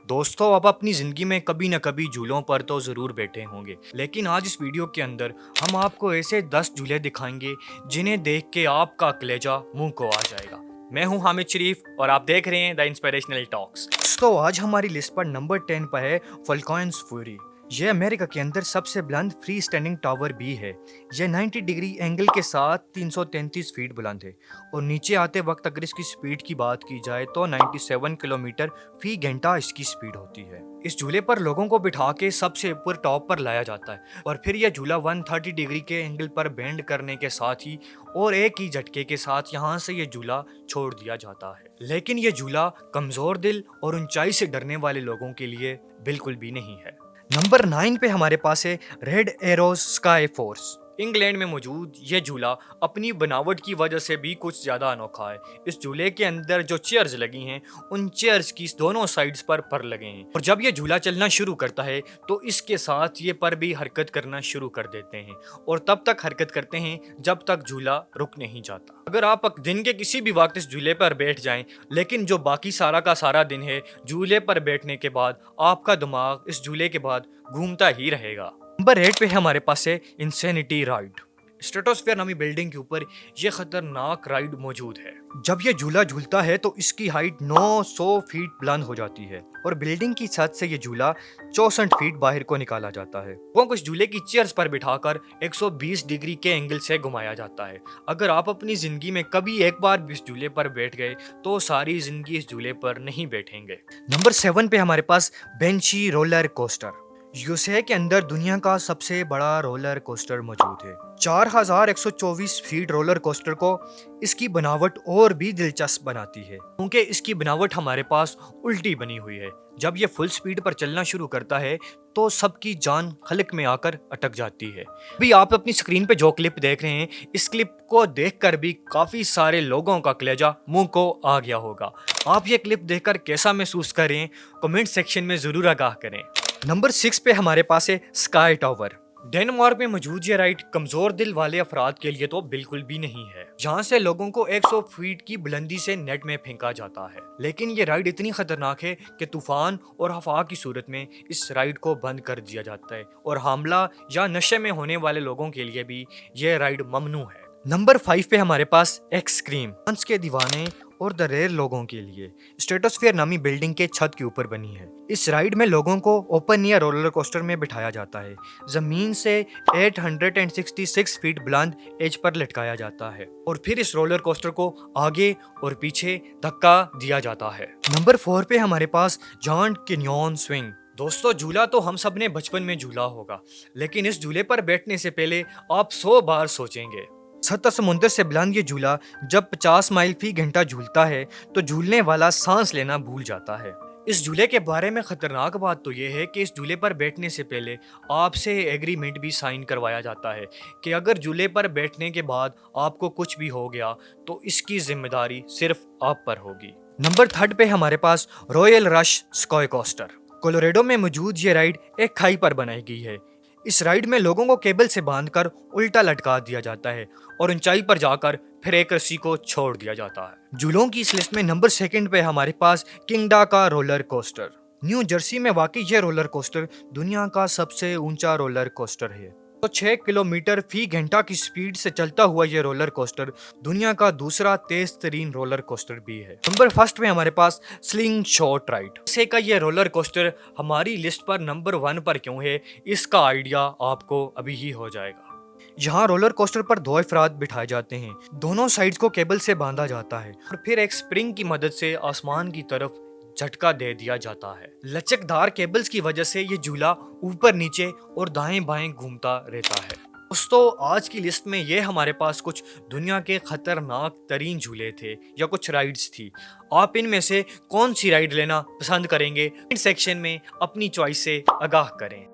दोस्तों, आप अपनी ज़िंदगी में कभी न कभी झूलों पर तो ज़रूर बैठे होंगे, लेकिन आज इस वीडियो के अंदर हम आपको ऐसे 10 झूले दिखाएंगे जिन्हें देख के आपका कलेजा मुंह को आ जाएगा। मैं हूं हामिद शरीफ और आप देख रहे हैं द इंस्पिरेशनल टॉक्स। दोस्तों, आज हमारी लिस्ट पर नंबर 10 पर है फाल्कन्स फ्यूरी। यह अमेरिका के अंदर सबसे बुलंद फ्री स्टैंडिंग टावर भी है। यह 90 डिग्री एंगल के साथ 333 फीट बुलंद है और नीचे आते वक्त अगर इसकी स्पीड की बात की जाए तो 97 किलोमीटर फी घंटा इसकी स्पीड होती है। इस झूले पर लोगों को बिठा के सबसे ऊपर टॉप पर लाया जाता है और फिर यह झूला 130 डिग्री के एंगल पर बेंड करने के साथ ही और एक ही झटके के साथ यहाँ से यह झूला छोड़ दिया जाता है। लेकिन यह झूला कमजोर दिल और ऊंचाई से डरने वाले लोगों के लिए बिल्कुल भी नहीं है। नंबर 9 पे हमारे पास है red arrows sky force. England में मौजूद यह झूला अपनी बनावट की वजह से भी कुछ ज्यादा अनोखा है। इस झूले के अंदर जो चेयर्स लगी हैं उन चेयर्स की दोनों साइड्स पर लगे हैं और जब यह झूला चलना शुरू करता है तो इसके साथ ये पर भी हरकत करना शुरू कर देते हैं और तब तक हरकत करते हैं जब तक झूला रुक नहीं जाता। अगर आप दिन के किसी भी वक्त इस झूले पर बैठ जाएं, लेकिन जो बाकी सारा का सारा दिन है झूले पर बैठने के बाद आपका दिमाग इस झूले के बाद घूमता ही रहेगा। नंबर 8 पे हमारे पास है इंसेनिटी राइड। स्ट्रेटोस्फीयर नामी बिल्डिंग के ऊपर यह खतरनाक राइड मौजूद है। जब यह झूला झूलता है तो इसकी हाइट 900 फीट बुलंद हो जाती है और बिल्डिंग की छत से यह झूला 64 फीट बाहर को निकाला जाता है। लोगों को इस झूले की चेयर्स पर बिठाकर 120 डिग्री के एंगल से घुमाया जाता है। अगर आप अपनी जिंदगी में कभी एक बार भी इस झूले पर बैठ गए तो सारी जिंदगी इस झूले पर नहीं बैठेंगे। नंबर 7 पे हमारे पास बेंची रोलर कोस्टर। यूएसए के अंदर दुनिया का सबसे बड़ा रोलर कोस्टर मौजूद है। 4124 फीट रोलर कोस्टर को इसकी बनावट और भी दिलचस्प बनाती है क्योंकि इसकी बनावट हमारे पास उल्टी बनी हुई है। जब ये फुल स्पीड पर चलना शुरू करता है तो सबकी जान खलक में आकर अटक जाती है। अभी आप अपनी स्क्रीन पे जो क्लिप देख रहे हैं, इस क्लिप को देखकर भी काफी सारे लोगों का कलेजा मुंह को आ गया होगा। आप ये क्लिप देखकर कैसा महसूस करें, कमेंट सेक्शन में जरूर आगाह करें। नंबर 6 पे हमारे पास है स्काई टावर। डेनमार्क में मौजूद ये राइड कमजोर दिल वाले अफराद के लिए तो बिल्कुल भी नहीं है। यहाँ से लोगों को 100 फीट की बुलंदी से नेट में फेंका जाता है। लेकिन ये राइड इतनी खतरनाक है कि तूफान और हवा की सूरत में इस राइड को बंद कर दिया जाता है और हमला या नशे में होने वाले लोगों के लिए भी ये राइड ममनू है। नंबर 5 पे हमारे पास एक्सट्रीम डांस के दीवाने और द रेयर लोगों के लिए स्ट्रेटोस्फीयर नामी बिल्डिंग के छत के ऊपर बनी है। इस राइड में लोगों को ओपन एयर रोलर कोस्टर में बिठाया जाता है। जमीन से 866 फीट बुलंद एज पर लटकाया जाता है और फिर इस रोलर कोस्टर को आगे और पीछे धक्का दिया जाता है। नंबर 4 पे हमारे पास जायंट कैन्यन स्विंग। दोस्तों, झूला तो हम सब ने बचपन में झूला होगा, लेकिन इस झूले पर बैठने से पहले आप 100 बार सोचेंगे। सत्तर समुंदर से बुलंद ये झूला जब 50 माइल फी घंटा झूलता है तो झूलने वाला सांस लेना भूल जाता है। इस झूले के बारे में खतरनाक बात तो ये है कि इस झूले पर बैठने से पहले आपसे एग्रीमेंट भी साइन करवाया जाता है कि अगर झूले पर बैठने के बाद आपको कुछ भी हो गया तो इसकी जिम्मेदारी सिर्फ आप पर होगी। नंबर 3 पे हमारे पास Royal Rush Sky Coaster. Colorado में मौजूद ये राइड एक खाई पर बनाई गई है। इस राइड में लोगों को केबल से बांधकर उल्टा लटका दिया जाता है और ऊंचाई पर जाकर फिर एक रस्सी को छोड़ दिया जाता है। झूलों की इस लिस्ट में नंबर 2 पे हमारे पास किंगडा का रोलर कोस्टर। न्यू जर्सी में वाकई यह रोलर कोस्टर दुनिया का सबसे ऊंचा रोलर कोस्टर है। तो 6 किलोमीटर फी घंटा की स्पीड से चलता हुआ यह रोलर कोस्टर दुनिया का दूसरा तेज तरीन रोलर कोस्टर भी है। नंबर 1 में हमारे पास स्लिंग शॉट राइड। इसे का यह रोलर कोस्टर हमारी लिस्ट पर नंबर 1 पर क्यों है, इसका आइडिया आपको अभी ही हो जाएगा। यहाँ रोलर कोस्टर पर 2 अफराद बिठाए जाते हैं। दोनों साइड्स को केबल से बांधा जाता है और फिर एक स्प्रिंग की मदद से आसमान की तरफ झटका दे दिया जाता है। लचकदार केबल्स की वजह से ये झूला ऊपर नीचे और दाएं बाएं घूमता रहता है। दोस्तों, आज की लिस्ट में ये हमारे पास कुछ दुनिया के खतरनाक तरीन झूले थे या कुछ राइड्स थी। आप इनमें से कौन सी राइड लेना पसंद करेंगे, कमेंट सेक्शन में अपनी चॉइस से आगाह करें।